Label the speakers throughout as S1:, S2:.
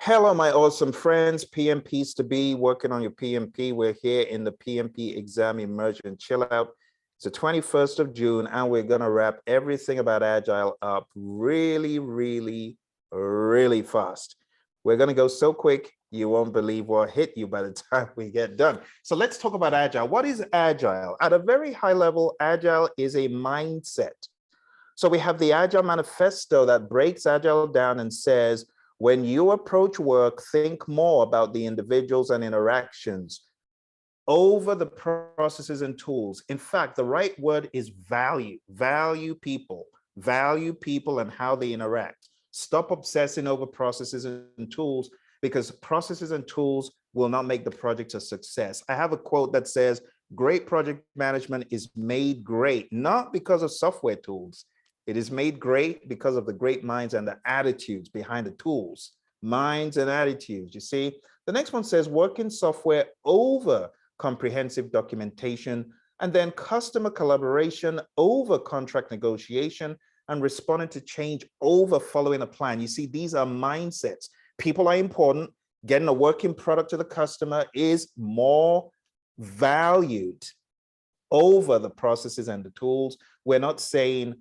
S1: Hello, my awesome friends, PMPs to be, working on your PMP. We're here in the PMP exam immersion chill out. It's the 21st of June, and we're going to wrap everything about Agile up really fast. We're going to go so quick, you won't believe what hit you by the time we get done. So let's talk about Agile. What is Agile? At a very high level, Agile is a mindset. So we have the Agile Manifesto that breaks Agile down and says, when you approach work, think more about the individuals and interactions over the processes and tools. In fact, the right word is value. Value people and how they interact. Stop obsessing over processes and tools, because processes and tools will not make the project a success. I have a quote that says, great project management is made great, not because of software tools. It is made great because of the great minds and the attitudes behind the tools. Minds and attitudes, you see. The next one says working software over comprehensive documentation, and then customer collaboration over contract negotiation, and responding to change over following a plan. You see, these are mindsets. People are important. Getting a working product to the customer is more valued over the processes and the tools. We're not saying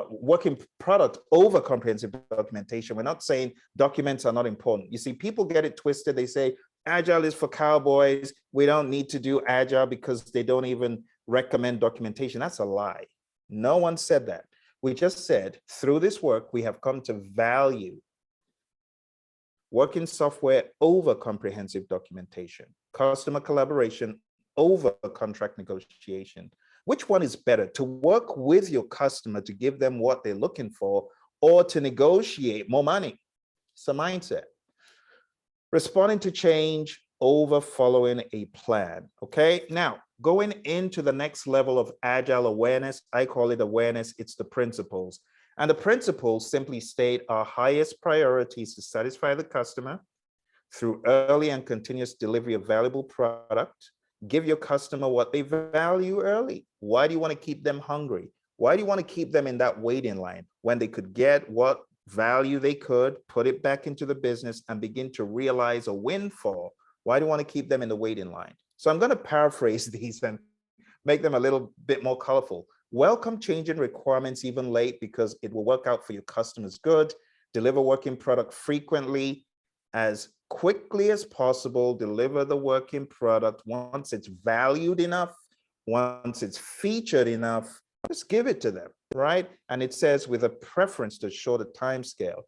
S1: working product over comprehensive documentation. We're not saying documents are not important. You see, people get it twisted. They say Agile is for cowboys. We don't need to do Agile because they don't even recommend documentation. That's a lie. No one said that. We just said through this work, we have come to value working software over comprehensive documentation, customer collaboration over contract negotiation. Which one is better, to work with your customer to give them what they're looking for, or to negotiate more money? It's a mindset. Responding to change over following a plan. Okay, now going into the next level of Agile awareness, I call it awareness, it's the principles. And the principles simply state our highest priorities to satisfy the customer through early and continuous delivery of valuable product. Give your customer what they value early. Why do you want to keep them hungry? Why do you want to keep them in that waiting line when they could get what value they could, put it back into the business and begin to realize a windfall? Why do you want to keep them in the waiting line? So I'm going to paraphrase these and make them a little bit more colorful. Welcome changing requirements even late, because it will work out for your customers good. Deliver working product frequently, as quickly as possible. Deliver the working product once it's valued enough, once it's featured enough, just give it to them, right? And it says with a preference to shorter time scale.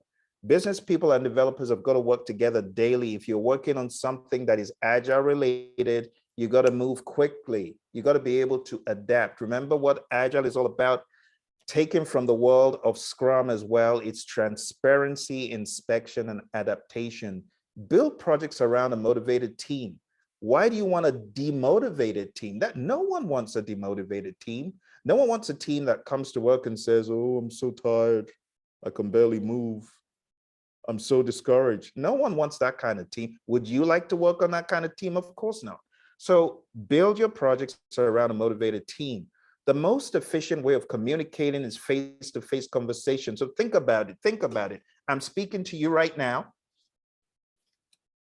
S1: Business people and developers have got to work together daily. If you're working on something that is Agile related, you got to move quickly. You got to be able to adapt. Remember what Agile is all about, taken from the world of Scrum as well. It's transparency, inspection, and adaptation. Build projects around a motivated team. Why do you want a demotivated team? That no one wants a demotivated team. No one wants a team that comes to work and says, oh, I'm so tired, I can barely move, I'm so discouraged. No one wants that kind of team. Would you like to work on that kind of team? Of course not. So build your projects around a motivated team. The most efficient way of communicating is face-to-face conversation. So think about it. Think about it. I'm speaking to you right now.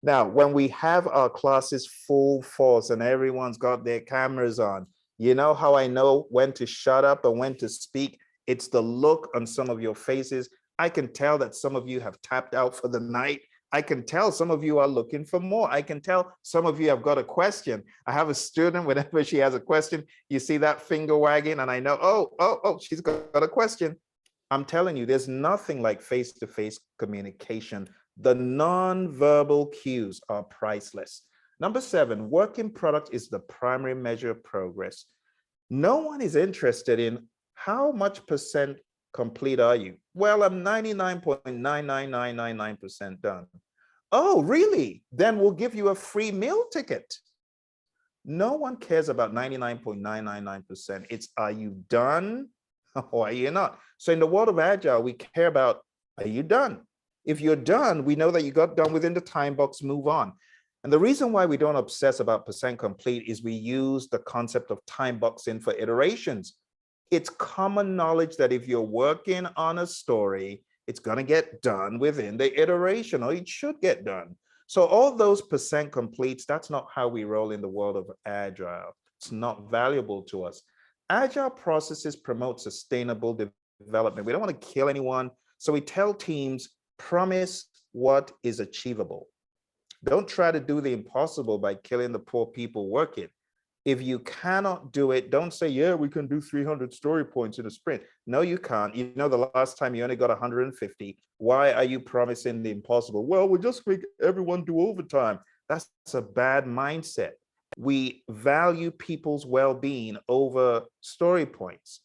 S1: Now, when we have our classes full force and everyone's got their cameras on, you know how I know when to shut up and when to speak? It's the look on some of your faces. I can tell that some of you have tapped out for the night. I can tell some of you are looking for more. I can tell some of you have got a question. I have a student, whenever she has a question, you see that finger wagging and I know, oh, she's got a question. I'm telling you, there's nothing like face-to-face communication. The non-verbal cues are priceless. Number 7, working product is the primary measure of progress. No one is interested in how much percent complete are you? Well, I'm 99.99999% done. Oh, really? Then we'll give you a free meal ticket. No one cares about 99.999%. It's, are you done or are you not? So in the world of Agile, we care about, are you done? If you're done, we know that you got done within the time box, move on. And the reason why we don't obsess about percent complete is we use the concept of time boxing for iterations. It's common knowledge that if you're working on a story, it's going to get done within the iteration, or it should get done. So all those percent completes, that's not how we roll in the world of Agile. It's not valuable to us. Agile processes promote sustainable development. We don't want to kill anyone. So we tell teams, promise what is achievable. Don't try to do the impossible by killing the poor people working. If you cannot do it, don't say, yeah, we can do 300 story points in a sprint. No, you can't. You know, the last time you only got 150. Why are you promising the impossible? Well, we'll just make everyone do overtime. That's a bad mindset. We value people's well-being over story points,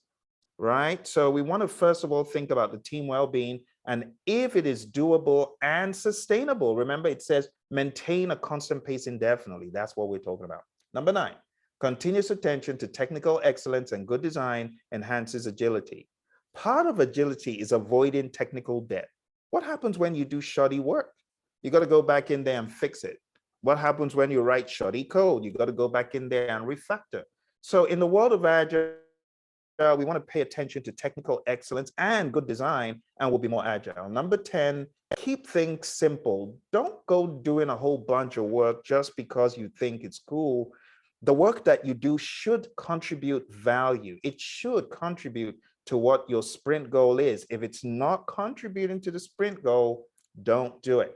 S1: right? So we want to first of all think about the team well-being, and if it is doable and sustainable. Remember, it says maintain a constant pace indefinitely. That's what we're talking about. Number 9, continuous attention to technical excellence and good design enhances agility. Part of agility is avoiding technical debt. What happens when you do shoddy work? You got to go back in there and fix it. What happens when you write shoddy code? You got to go back in there and refactor. So in the world of Agile, we want to pay attention to technical excellence and good design, and we'll be more agile. Number 10, keep things simple. Don't go doing a whole bunch of work just because you think it's cool. The work that you do should contribute value. It should contribute to what your sprint goal is. If it's not contributing to the sprint goal, don't do it.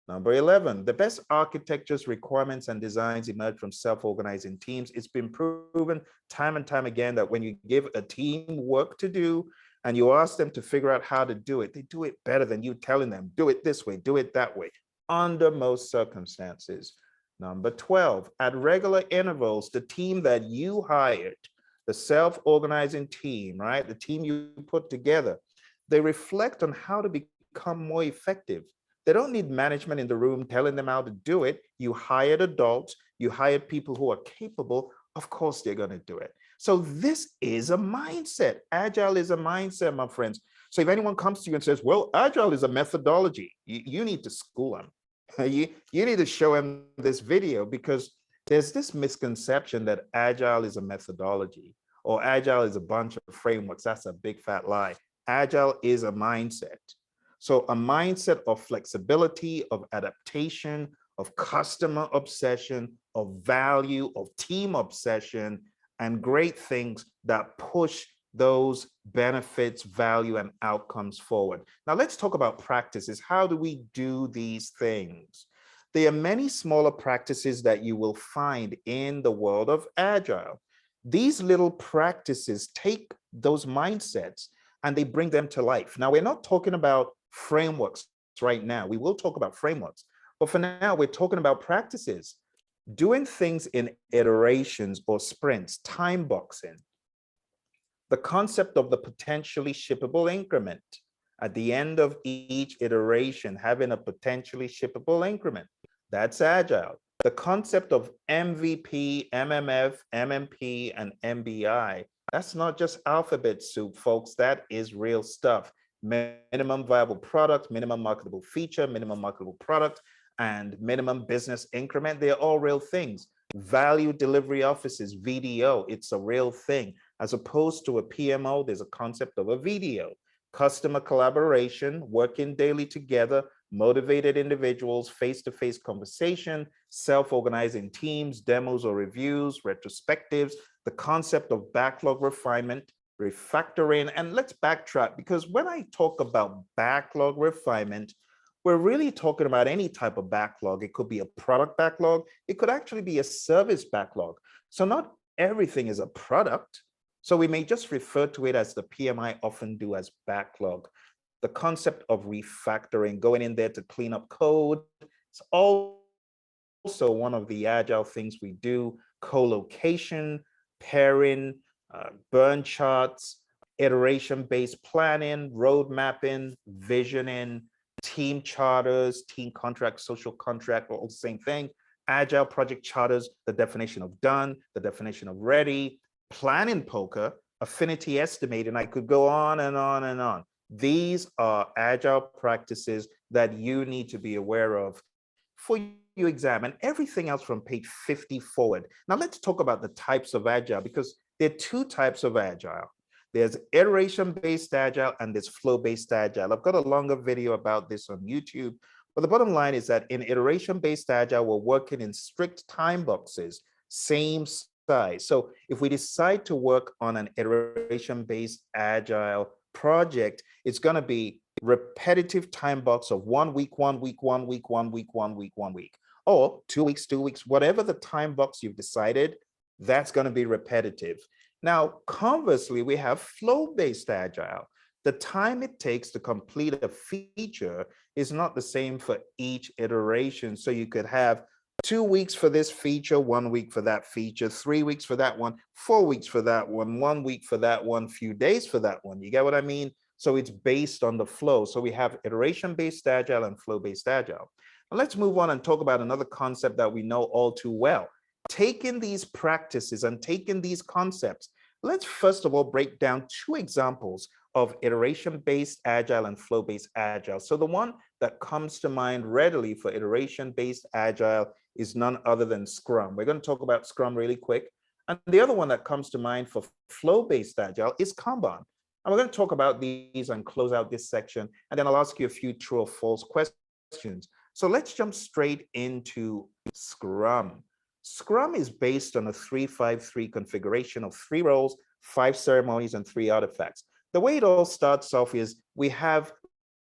S1: Number 11, the best architectures, requirements, and designs emerge from self-organizing teams. It's been proven time and time again that when you give a team work to do and you ask them to figure out how to do it, they do it better than you telling them, do it this way, do it that way, under most circumstances. Number 12, at regular intervals, the team that you hired, the self-organizing team, right? The team you put together, they reflect on how to become more effective. They don't need management in the room telling them how to do it. You hired adults, you hired people who are capable. Of course, they're going to do it. So this is a mindset. Agile is a mindset, my friends. So if anyone comes to you and says, well, Agile is a methodology, you need to school them. You need to show them this video, because there's this misconception that Agile is a methodology or Agile is a bunch of frameworks. That's a big fat lie. Agile is a mindset. So a mindset of flexibility, of adaptation, of customer obsession, of value, of team obsession, and great things that push those benefits, value, and outcomes forward. Now let's talk about practices. How do we do these things? There are many smaller practices that you will find in the world of Agile. These little practices take those mindsets and they bring them to life. Now, we're not talking about frameworks right now. We will talk about frameworks, but for now, we're talking about practices. Doing things in iterations or sprints, time boxing. The concept of the potentially shippable increment. At the end of each iteration, having a potentially shippable increment. That's Agile. The concept of MVP, MMF, MMP, and MBI. That's not just alphabet soup, folks. That is real stuff. Minimum viable product, minimum marketable feature, minimum marketable product, and minimum business increment. They're all real things. Value delivery offices, VDO, it's a real thing. As opposed to a PMO, there's a concept of a VDO. Customer collaboration, working daily together, motivated individuals, face-to-face conversation, self-organizing teams, demos or reviews, retrospectives, the concept of backlog refinement, refactoring. And let's backtrack, because when I talk about backlog refinement, we're really talking about any type of backlog. It could be a product backlog. It could actually be a service backlog. So not everything is a product. So we may just refer to it as the PMI often do as backlog. The concept of refactoring, going in there to clean up code, it's also one of the Agile things we do. Co-location, pairing, burn charts, iteration-based planning, road mapping, visioning, team charters, team contract, social contract, all the same thing. Agile project charters, the definition of done, the definition of ready, planning poker, affinity estimating. I could go on and on and on. These are Agile practices that you need to be aware of for you examine everything else from page 50 forward. Now let's talk about the types of Agile, because there are two types of Agile. There's iteration-based Agile and there's flow-based Agile. I've got a longer video about this on YouTube, but the bottom line is that in iteration-based Agile, we're working in strict time boxes, same size. So if we decide to work on an iteration-based Agile project, it's going to be repetitive time box of 1 week, 1 week, 1 week, 1 week, 1 week, 1 week, or 2 weeks, 2 weeks, whatever the time box you've decided, that's going to be repetitive. Now, conversely, we have flow-based Agile. The time it takes to complete a feature is not the same for each iteration. So you could have 2 weeks for this feature, 1 week for that feature, 3 weeks for that one, 4 weeks for that one, 1 week for that one, few days for that one. You get what I mean? So it's based on the flow. So we have iteration-based Agile and flow-based Agile. Now let's move on and talk about another concept that we know all too well. Taking these practices and taking these concepts, let's first of all break down 2 examples of iteration-based Agile and flow-based Agile. So the one that comes to mind readily for iteration-based Agile is none other than Scrum. We're going to talk about Scrum really quick. And the other one that comes to mind for flow-based Agile is Kanban. And we're going to talk about these and close out this section. And then I'll ask you a few true or false questions. So let's jump straight into Scrum. Scrum is based on a 3-5-3 configuration of 3 roles, 5 ceremonies, and 3 artifacts. The way it all starts off is we have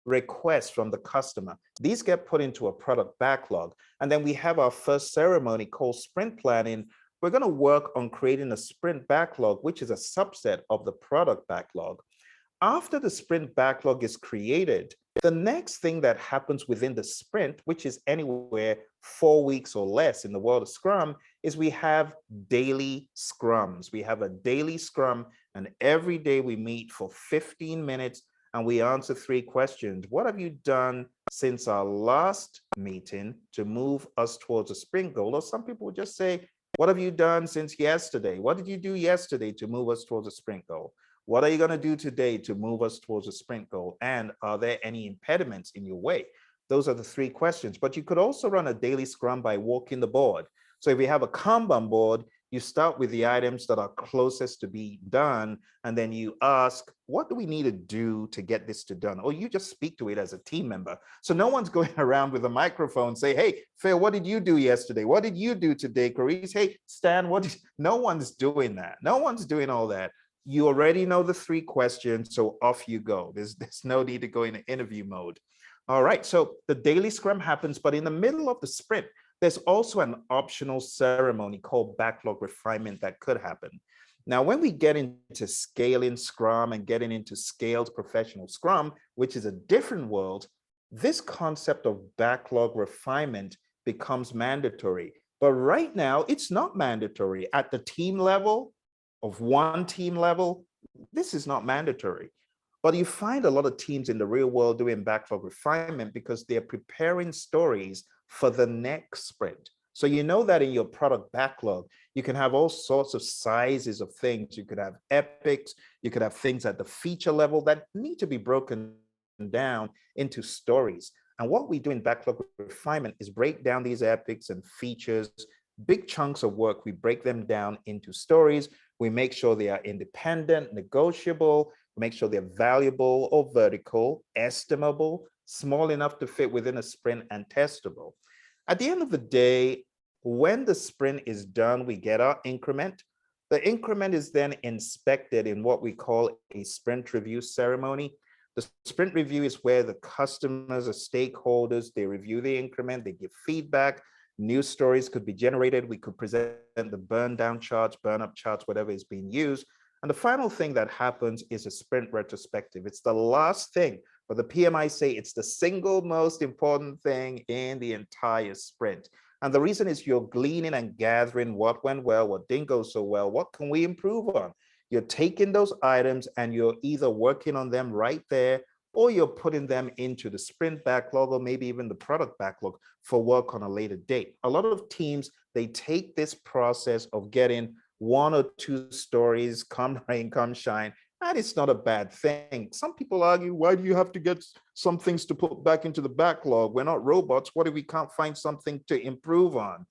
S1: requests from the customer. These get put into a product backlog. And then we have our first ceremony called sprint planning. We're going to work on creating a sprint backlog, which is a subset of the product backlog. After the sprint backlog is created, the next thing that happens within the sprint, which is anywhere 4 weeks or less in the world of Scrum, is we have daily Scrums. We have a daily Scrum, and every day we meet for 15 minutes and we answer 3 questions. What have you done since our last meeting to move us towards a sprint goal? Or some people would just say, what have you done since yesterday? What did you do yesterday to move us towards a sprint goal? What are you going to do today to move us towards a sprint goal? And are there any impediments in your way? Those are the 3 questions. But you could also run a daily Scrum by walking the board. So if you have a Kanban board, you start with the items that are closest to be done, and then you ask, what do we need to do to get this to done? Or you just speak to it as a team member. So no one's going around with a microphone say, hey, Phil, what did you do yesterday? What did you do today, Carice? Hey, Stan, what did... No one's doing that. No one's doing all that. You already know the 3 questions, so off you go. There's no need to go into interview mode. All right, so the daily Scrum happens, but in the middle of the sprint, there's also an optional ceremony called Backlog Refinement that could happen. Now, when we get into scaling Scrum and getting into scaled professional Scrum, which is a different world, this concept of backlog refinement becomes mandatory. But right now, it's not mandatory. At the team level, of one team level, this is not mandatory. But you find a lot of teams in the real world doing backlog refinement because they're preparing stories for the next sprint. So you know that in your product backlog, you can have all sorts of sizes of things. You could have epics, you could have things at the feature level that need to be broken down into stories. And what we do in backlog refinement is break down these epics and features, big chunks of work. We break them down into stories. We make sure they are independent, negotiable, make sure they're valuable or vertical, estimable, small enough to fit within a sprint, and testable. At the end of the day, when the sprint is done, we get our increment. The increment is then inspected in what we call a sprint review ceremony. The sprint review is where the customers or stakeholders, they review the increment, they give feedback, new stories could be generated. We could present the burn down charts, burn up charts, whatever is being used. And the final thing that happens is a sprint retrospective. It's the last thing, but the PMI say it's the single most important thing in the entire sprint. And the reason is you're gleaning and gathering what went well, what didn't go so well, what can we improve on? You're taking those items and you're either working on them right there, or you're putting them into the sprint backlog or maybe even the product backlog for work on a later date. A lot of teams, they take this process of getting 1 or 2 stories, come rain, come shine, and it's not a bad thing. Some people argue, why do you have to get some things to put back into the backlog? We're not robots. What if we can't find something to improve on?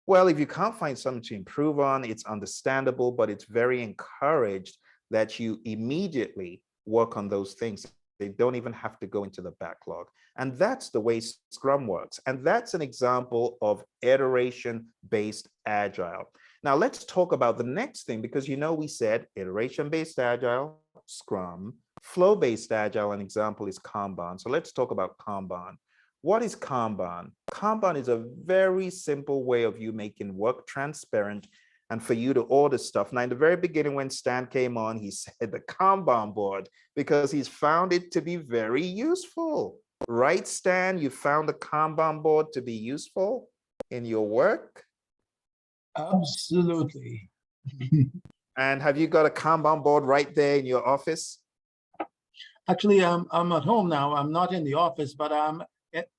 S1: Well, if you can't find something to improve on, it's understandable, but it's very encouraged that you immediately work on those things. They don't even have to go into the backlog. And that's the way Scrum works. And that's an example of iteration-based Agile. Now let's talk about the next thing, because we said iteration-based Agile, Scrum, flow-based Agile, an example is Kanban. So let's talk about Kanban. What is Kanban? Kanban is a very simple way of you making work transparent and for you to order stuff. Now, in the very beginning, when Stan came on, he said the Kanban board, because he's found it to be very useful. Right, Stan? You found the Kanban board to be useful in your work?
S2: Absolutely.
S1: And have you got a Kanban board right there in your office?
S2: Actually, I'm at home now. I'm not in the office, but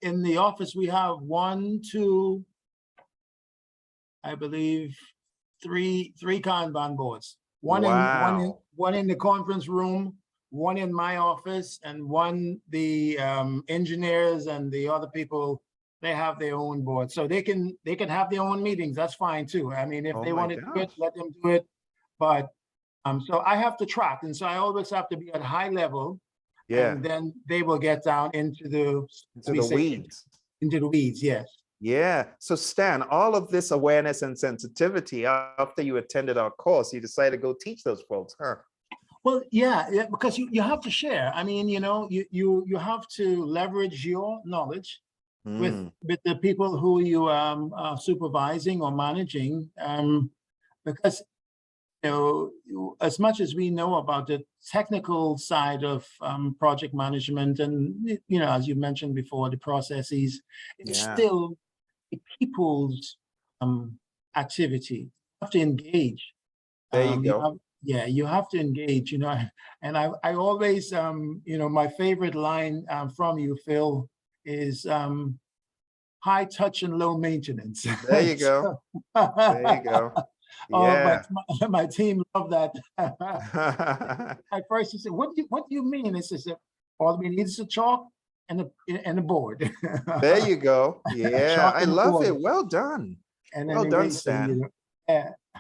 S2: in the office. We have one, two, I believe, three Kanban boards. One in the conference room, one in my office, and one the engineers and the other people. They have their own board, so they can have their own meetings. That's fine too. I mean, if they want to do it, let them do it. But so I have to track, and so I always have to be at high level.
S1: Yeah.
S2: And then they will get down into the
S1: weeds.
S2: Into the weeds, yes.
S1: Yeah. So Stan, all of this awareness and sensitivity, after you attended our course, you decided to go teach those folks, huh?
S2: Well, yeah, because you have to share. I mean, you have to leverage your knowledge with the people who you are supervising or managing, because as much as we know about the technical side of project management, and as you mentioned before, the processes, it's still people's activity. You have to engage.
S1: There you go.
S2: You have to engage. And I always, my favorite line from you, Phil, is high touch and low maintenance.
S1: There you go. There you go. Yeah.
S2: Oh, my team loved that. At first, he said, "What do you mean?" It says, "All we need is a chalk and a board."
S1: There you go. Yeah, I love it. Well done.
S2: And
S1: well done, Stan.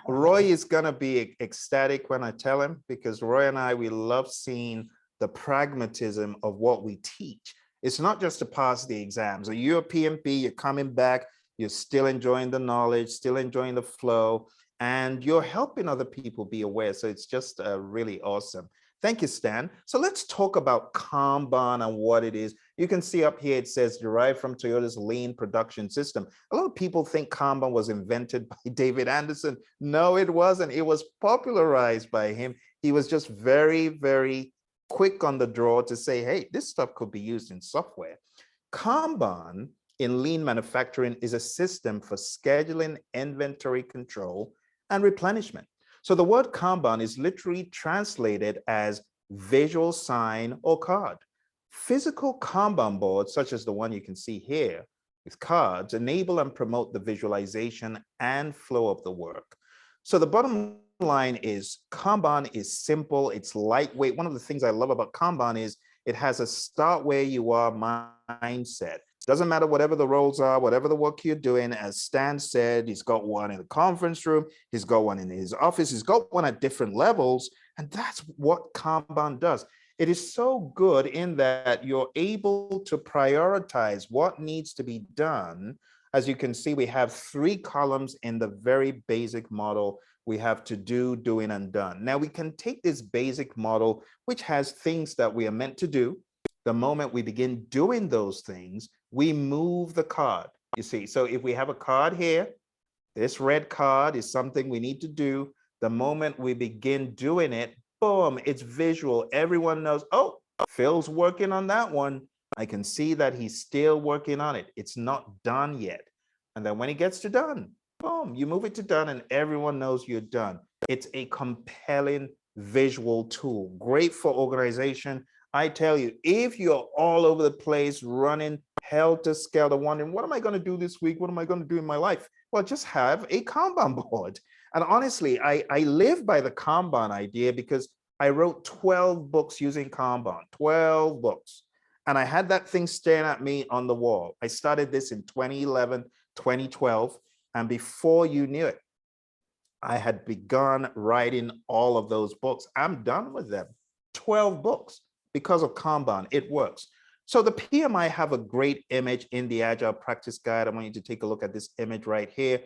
S1: Roy is gonna be ecstatic when I tell him, because Roy and I, we love seeing the pragmatism of what we teach. It's not just to pass the exams. So you're a PMP, you're coming back, you're still enjoying the knowledge, still enjoying the flow, and you're helping other people be aware. So it's just really awesome. Thank you, Stan. So let's talk about Kanban and what it is. You can see up here, it says derived from Toyota's lean production system. A lot of people think Kanban was invented by David Anderson. No, it wasn't. It was popularized by him. He was just very, very quick on the draw to say, hey, this stuff could be used in software. Kanban in lean manufacturing is a system for scheduling, inventory control, and replenishment. So the word Kanban is literally translated as visual sign or card. Physical Kanban boards, such as the one you can see here with cards, enable and promote the visualization and flow of the work. So the bottom line is Kanban is simple, it's lightweight. One of the things I love about Kanban is it has a start where you are mindset. Doesn't matter whatever the roles are, whatever the work you're doing. As Stan said, he's got one in the conference room, he's got one in his office, he's got one at different levels. And that's what Kanban does. It is so good in that you're able to prioritize what needs to be done. As you can see, we have 3 columns in the very basic model. We have to do, doing, and done. Now we can take this basic model, which has things that we are meant to do. The moment we begin doing those things, we move the card, you see. So if we have a card here, this red card is something we need to do. The moment we begin doing it, boom, it's visual. Everyone knows, oh, Phil's working on that one. I can see that he's still working on it. It's not done yet. And then when it gets to done, boom, you move it to done and everyone knows you're done. It's a compelling visual tool, great for organization. I tell you, if you're all over the place running helter-skelter, wondering, what am I going to do this week? What am I going to do in my life? Well, just have a Kanban board. And honestly, I live by the Kanban idea because I wrote 12 books using Kanban, 12 books. And I had that thing staring at me on the wall. I started this in 2011, 2012. And before you knew it, I had begun writing all of those books. I'm done with them. 12 books because of Kanban. It works. So the PMI have a great image in the Agile Practice Guide. I want you to take a look at this image right here.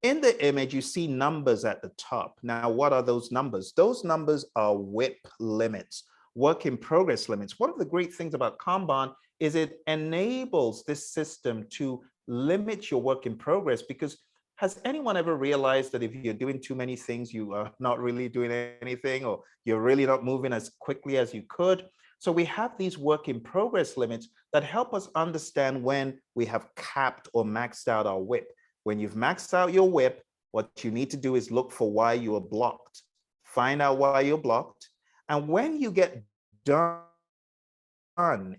S1: In the image, you see numbers at the top. Now, what are those numbers? Those numbers are WIP limits, work in progress limits. One of the great things about Kanban is it enables this system to limit your work in progress, because has anyone ever realized that if you're doing too many things, you are not really doing anything, or you're really not moving as quickly as you could? So we have these work in progress limits that help us understand when we have capped or maxed out our WIP. When you've maxed out your WIP, what you need to do is look for why you are blocked. Find out why you're blocked. And when you get done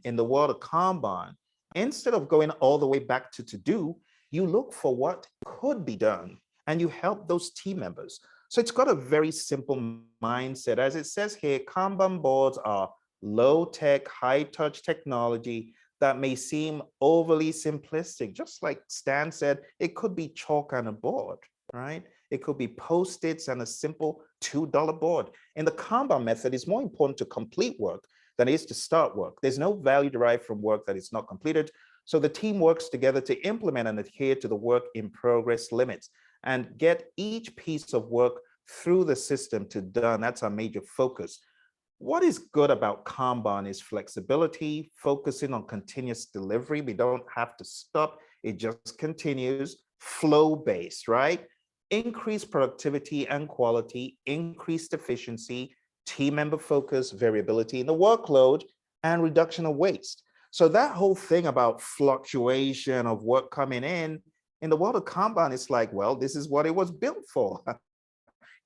S1: in the world of Kanban, instead of going all the way back to do, you look for what could be done and you help those team members. So it's got a very simple mindset. As it says here, Kanban boards are low-tech, high-touch technology that may seem overly simplistic. Just like Stan said, it could be chalk on a board, right? It could be Post-its and a simple $2 board. In the Kanban method, it's more important to complete work than it is to start work. There's no value derived from work that is not completed. So the team works together to implement and adhere to the work in progress limits and get each piece of work through the system to done. That's our major focus. What is good about Kanban is flexibility, focusing on continuous delivery. We don't have to stop. It just continues, flow-based, right? Increased productivity and quality, increased efficiency, team member focus, variability in the workload, and reduction of waste. So that whole thing about fluctuation of work coming in the world of Kanban, it's like, well, this is what it was built for.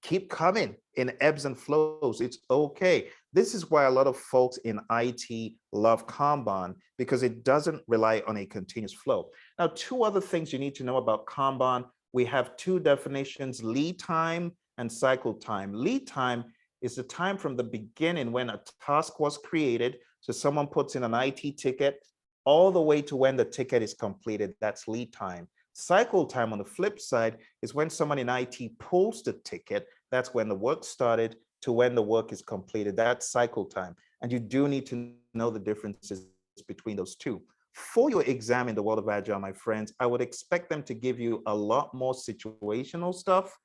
S1: Keep coming in ebbs and flows. It's okay. This is why a lot of folks in IT love Kanban, because it doesn't rely on a continuous flow. Now, two other things you need to know about Kanban. We have two definitions, lead time and cycle time. Lead time is the time from the beginning when a task was created. So someone puts in an IT ticket all the way to when the ticket is completed. That's lead time. Cycle time, on the flip side, is when someone in IT pulls the ticket. That's when the work started to when the work is completed. That's cycle time. And you do need to know the differences between those two. For your exam in the world of Agile, my friends, I would expect them to give you a lot more situational stuff.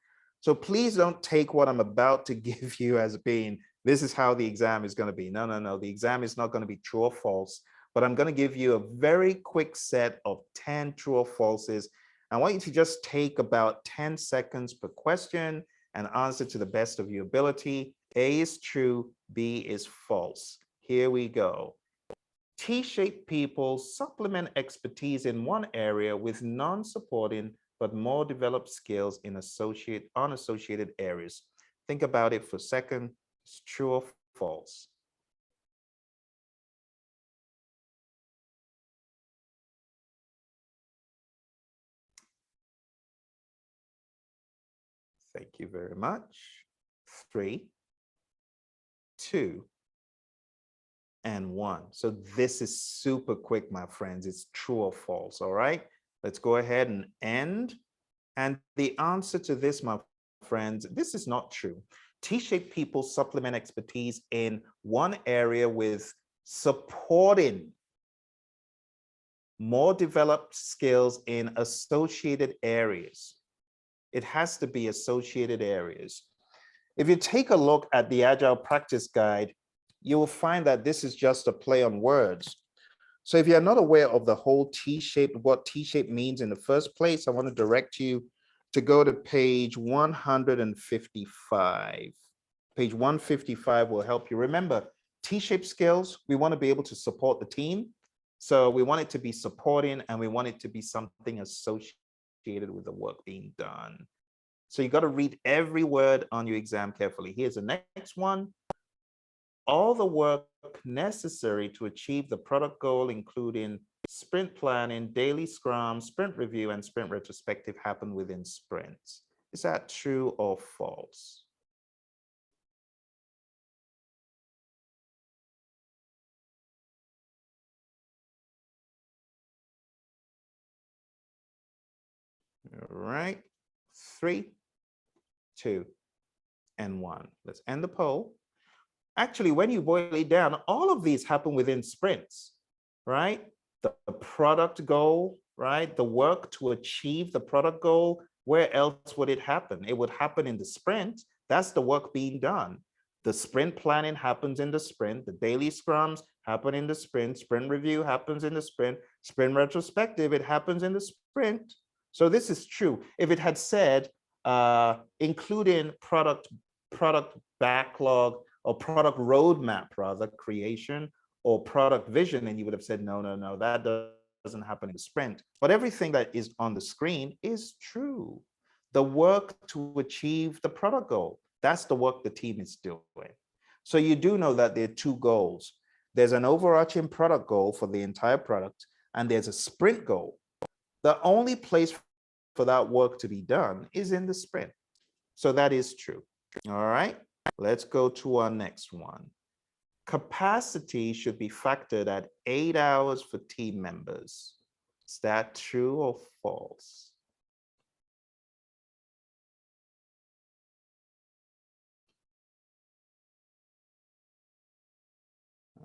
S1: So please don't take what I'm about to give you as being, this is how the exam is going to be. No, no, no. The exam is not going to be true or false, but I'm going to give you a very quick set of 10 true or falses. I want you to just take about 10 seconds per question and answer to the best of your ability. A is true, B is false. Here we go. T-shaped people supplement expertise in one area with non-supporting but more developed skills in unassociated areas. Think about it for a second. It's true or false? Thank you very much. 3, 2, and 1. So this is super quick, my friends. It's true or false, all right? Let's go ahead and end. And the answer to this, my friends, this is not true. T-shaped people supplement expertise in one area with supporting more developed skills in associated areas. It has to be associated areas. If you take a look at the Agile Practice Guide, you will find that this is just a play on words. So if you're not aware of the whole T-shape, what T-shape means in the first place, I want to direct you to go to page 155. Page 155 will help you. Remember, T-shaped skills, we want to be able to support the team. So we want it to be supporting, and we want it to be something associated with the work being done. So you got to read every word on your exam carefully. Here's the next one. All the work necessary to achieve the product goal, including sprint planning, daily Scrum, sprint review, and sprint retrospective, happen within sprints. Is that true or false? All right. 3, 2, and 1. Let's end the poll. Actually, when you boil it down, all of these happen within sprints, right? The product goal, right? The work to achieve the product goal, where else would it happen? It would happen in the sprint. That's the work being done. The sprint planning happens in the sprint. The daily scrums happen in the sprint. Sprint review happens in the sprint. Sprint retrospective, it happens in the sprint. So this is true. If it had said, including product backlog or product roadmap, rather, creation or product vision, and you would have said, no, no, no, that doesn't happen in the sprint. But everything that is on the screen is true. The work to achieve the product goal, that's the work the team is doing. So you do know that there are 2 goals. There's an overarching product goal for the entire product, and there's a sprint goal. The only place for that work to be done is in the sprint. So that is true. All right, let's go to our next one. Capacity should be factored at 8 hours for team members. Is that true or false?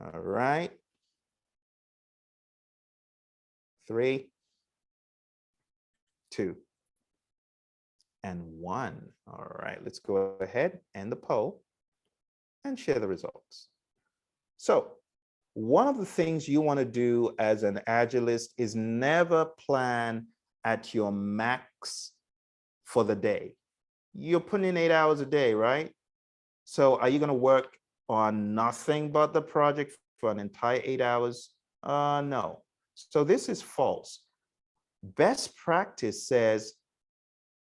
S1: All right. 3, 2, and 1. All right, let's go ahead, end the poll, and share the results. So one of the things you want to do as an Agilist is never plan at your max for the day. You're putting in 8 hours a day, right? So are you going to work on nothing but the project for an entire 8 hours? No. So this is false. Best practice says,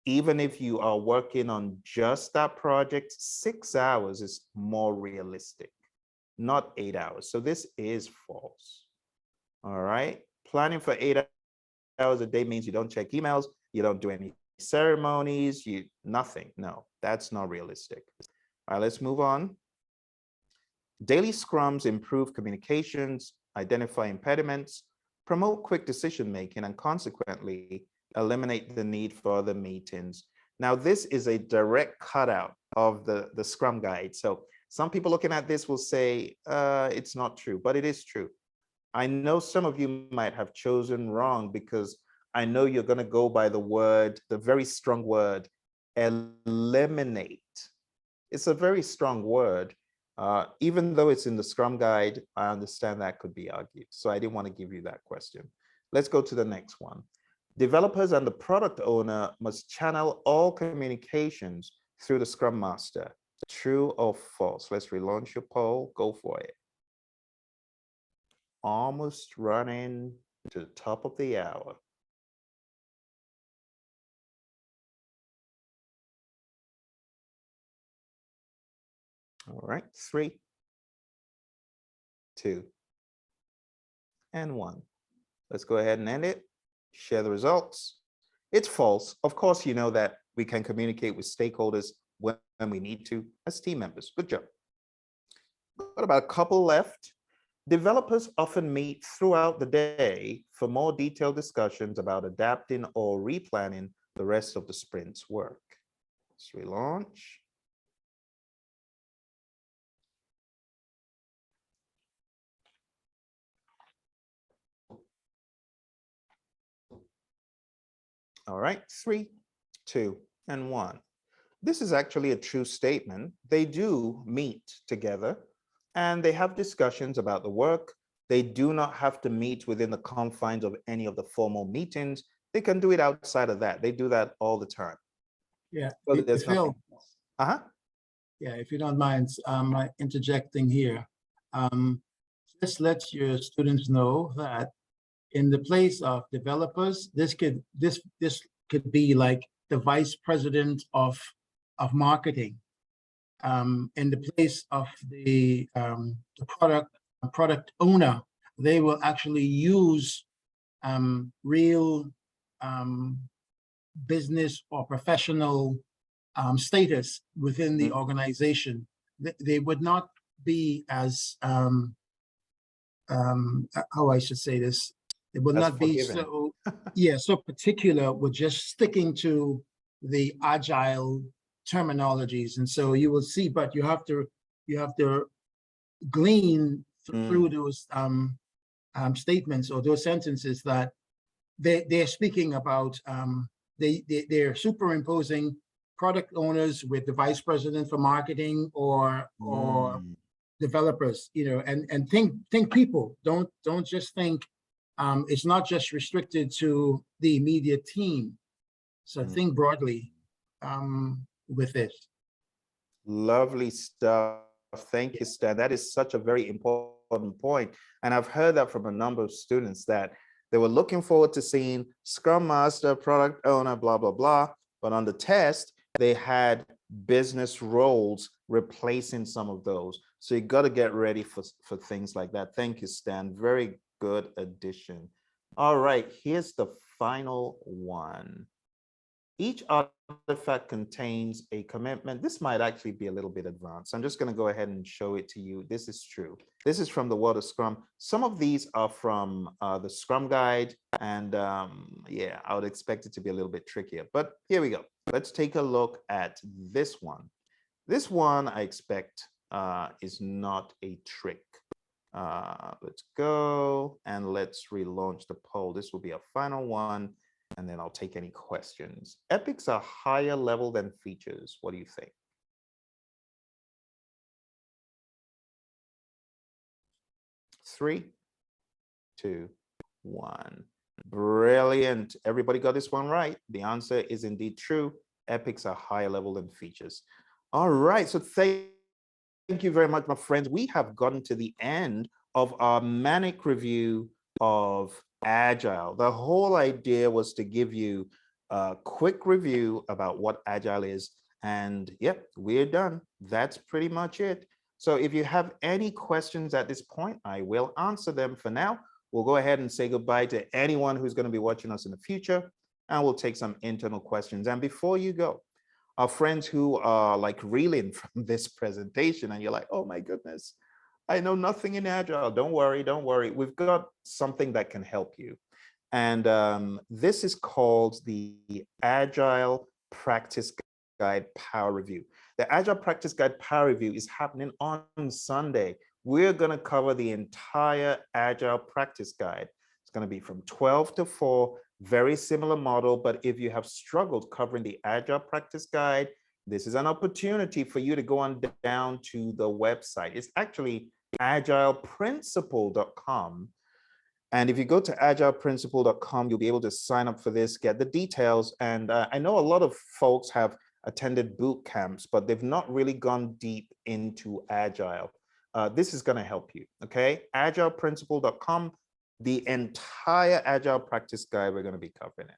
S1: even if you are working on just that project, 6 hours is more realistic, not 8 hours. So this is false. All right. Planning for 8 hours a day means you don't check emails, you don't do any ceremonies, nothing. No, that's not realistic. All right, let's move on. Daily scrums improve communications, identify impediments, promote quick decision-making, and consequently eliminate the need for other meetings. Now, this is a direct cutout of the Scrum guide. So some people looking at this will say it's not true, but it is true. I know some of you might have chosen wrong because I know you're going to go by the very strong word, eliminate. It's a very strong word. Even though it's in the Scrum guide, I understand that could be argued. So I didn't want to give you that question. Let's go to the next one. Developers and the product owner must channel all communications through the Scrum Master. True or false? Let's relaunch your poll. Go for it. Almost running to the top of the hour. All right, 3, 2, and 1. Let's go ahead and end it. Share the results. It's false. Of course, you know that we can communicate with stakeholders when we need to as team members. Good job. Got about a couple left. Developers often meet throughout the day for more detailed discussions about adapting or replanning the rest of the sprint's work. Let's relaunch. All right, 3, 2, and 1. This is actually a true statement. They do meet together and they have discussions about the work. They do not have to meet within the confines of any of the formal meetings. They can do it outside of that. They do that all the time.
S2: Yeah,
S1: So there's
S2: Phil.
S1: Uh-huh.
S2: Yeah, if you don't mind interjecting here. Just let your students know that in the place of developers, this could be like the vice president of marketing. In the place of the product owner, they will actually use real business or professional status within the organization. They would not be as how I should say this. It would not be so, so particular with just sticking to the Agile terminologies. And so you will see, but you have to glean through those statements or those sentences that they're speaking about, they're superimposing product owners with the vice president for marketing or developers, and think people. Don't just think it's not just restricted to the immediate team. So think broadly with this.
S1: Lovely stuff. Thank you, Stan. That is such a very important point. And I've heard that from a number of students that they were looking forward to seeing Scrum Master, product owner, blah, blah, blah. But on the test, they had business roles replacing some of those. So you got to get ready for things like that. Thank you, Stan. Very good addition. All right, here's the final one. Each artifact contains a commitment. This might actually be a little bit advanced. I'm just going to go ahead and show it to you. This is true. This is from the world of Scrum. Some of these are from the Scrum guide. And yeah, I would expect it to be a little bit trickier. But here we go. Let's take a look at this one. This one I expect is not a trick. Let's go and let's relaunch the poll. This will be our final one. And then I'll take any questions. Epics are higher level than features. What do you think? Three, two, one. Brilliant. Everybody got this one right. The answer is indeed true. Epics are higher level than features. All right. So thank you very much, my friends. We have gotten to the end of our manic review of Agile. The whole idea was to give you a quick review about what Agile is. And yep, we're done. That's pretty much it. So if you have any questions at this point, I will answer them. For now, we'll go ahead and say goodbye to anyone who's going to be watching us in the future, and we'll take some internal questions. And before you go, our friends who are like reeling from this presentation and you're like, oh my goodness, I know nothing in Agile. Don't worry, don't worry. We've got something that can help you. And this is called the Agile Practice Guide Power Review. The Agile Practice Guide Power Review is happening on Sunday. We're going to cover the entire Agile Practice Guide. It's going to be from 12 to 4, very similar model. But if you have struggled covering the Agile Practice Guide, this is an opportunity for you to go on down to the website. It's actually agileprinciple.com. And if you go to agileprinciple.com, you'll be able to sign up for this, get the details. And I know a lot of folks have attended boot camps, but they've not really gone deep into Agile. This is going to help you, okay? Agileprinciple.com, the entire Agile Practice Guide, we're going to be covering it.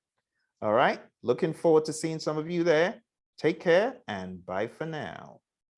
S1: All right, looking forward to seeing some of you there. Take care and bye for now.